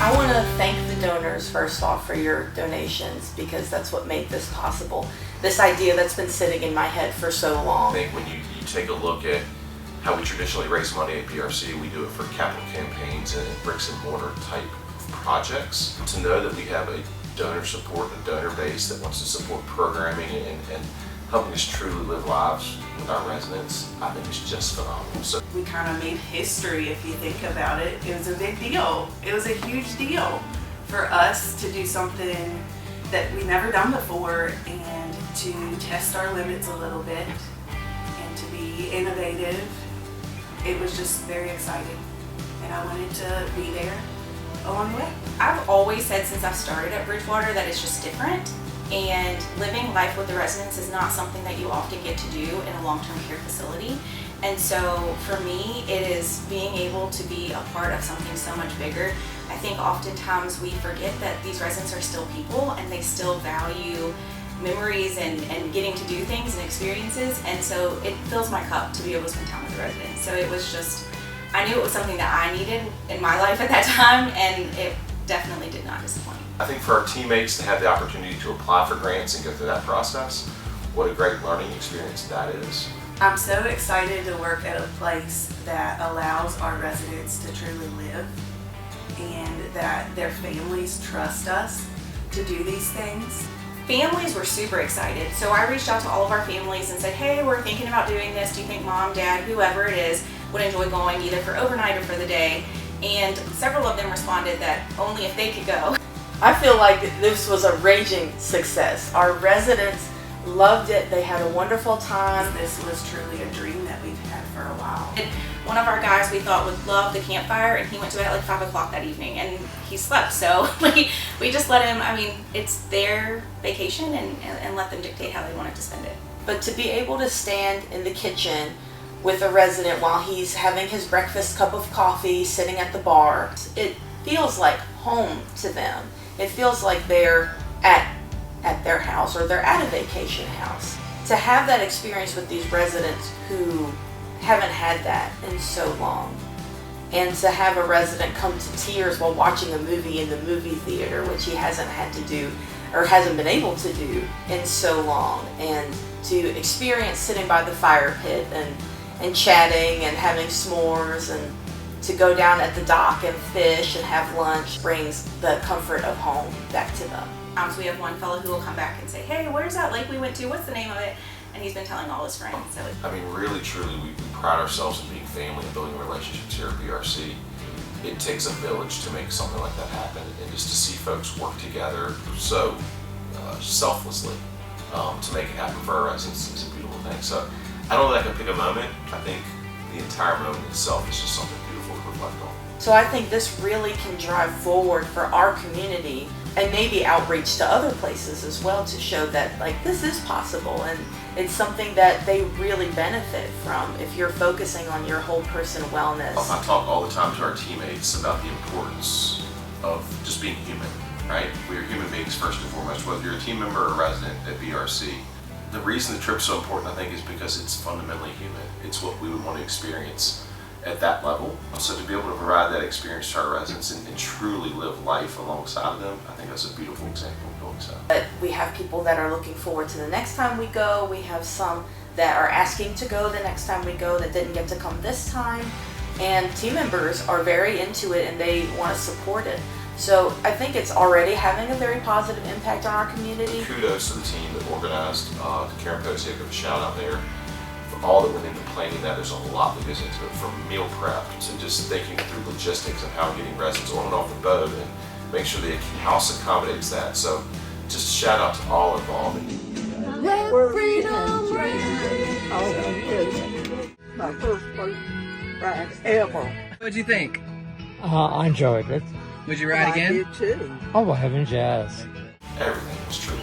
I want to thank the donors first off for your donations, because that's what made this possible. This idea that's been sitting in my head for so long. I think when you take a look at how we traditionally raise money at BRC, we do it for capital campaigns and bricks and mortar type projects. To know that we have a donor support, a donor base that wants to support programming and helping us truly live lives with our residents, I think it's just phenomenal. So we kind of made history if you think about it. It was a big deal. It was a huge deal for us to do something that we've never done before and to test our limits a little bit and to be innovative. It was just very exciting, and I wanted to be there along the way. I've always said since I've started at Bridgewater that it's just different, and living life with the residents is not something that you often get to do in a long-term care facility. And so for me, it is being able to be a part of something so much bigger. I think oftentimes we forget that these residents are still people and they still value memories and getting to do things and experiences, and so it fills my cup to be able to spend time with the residents. So it was just, I knew it was something that I needed in my life at that time, and it definitely did not disappoint. I think for our teammates to have the opportunity to apply for grants and go through that process, what a great learning experience that is. I'm so excited to work at a place that allows our residents to truly live and that their families trust us to do these things. Families were super excited, so I reached out to all of our families and said, hey, we're thinking about doing this. Do you think mom, dad, whoever it is, would enjoy going either for overnight or for the day? And several of them responded that only if they could go. I feel like this was a raging success. Our residents loved it. They had a wonderful time. This was truly a dream that we've had for a while. And one of our guys we thought would love the campfire, and he went to bed at like 5 o'clock that evening, and he slept. So we just let him, I mean, it's their vacation, and let them dictate how they wanted to spend it. But to be able to stand in the kitchen with a resident while he's having his breakfast cup of coffee, sitting at the bar, it feels like home to them. It feels like they're at their house or they're at a vacation house. To have that experience with these residents who haven't had that in so long, and to have a resident come to tears while watching a movie in the movie theater, which he hasn't had to do or hasn't been able to do in so long, and to experience sitting by the fire pit and chatting and having s'mores, and to go down at the dock and fish and have lunch brings the comfort of home back to them. We have one fellow who will come back and say, hey, where's that lake we went to? What's the name of it? And he's been telling all his friends. So I mean, really, truly, we pride ourselves in being family and building relationships here at BRC. It takes a village to make something like that happen, and just to see folks work together so selflessly to make it happen for our residents is a beautiful thing. So I don't know that I can pick a moment. I think the entire moment itself is just something beautiful to reflect on. So I think this really can drive forward for our community, and maybe outreach to other places as well, to show that like this is possible, and it's something that they really benefit from if you're focusing on your whole person wellness. I talk all the time to our teammates about the importance of just being human, right? We are human beings first and foremost, whether you're a team member or a resident at BRC. The reason the trip's so important, I think, is because it's fundamentally human. It's what we would want to experience at that level. So to be able to provide that experience to our residents and truly live life alongside of them, I think that's a beautiful example of doing so. But we have people that are looking forward to the next time we go. We have some that are asking to go the next time we go that didn't get to come this time. And team members are very into it and they want to support it. So I think it's already having a very positive impact on our community. Kudos to the team that organized Karen Posey, give a shout out there. All that went into planning that, there's a lot that goes into it, from meal prep to just thinking through logistics and how getting residents on and off the boat and make sure the house accommodates that. So just a shout out to all involved. My first boat ride ever. What'd you think? I enjoyed it. Would you ride again? I did too. Oh, heavens, yes. Everything was truly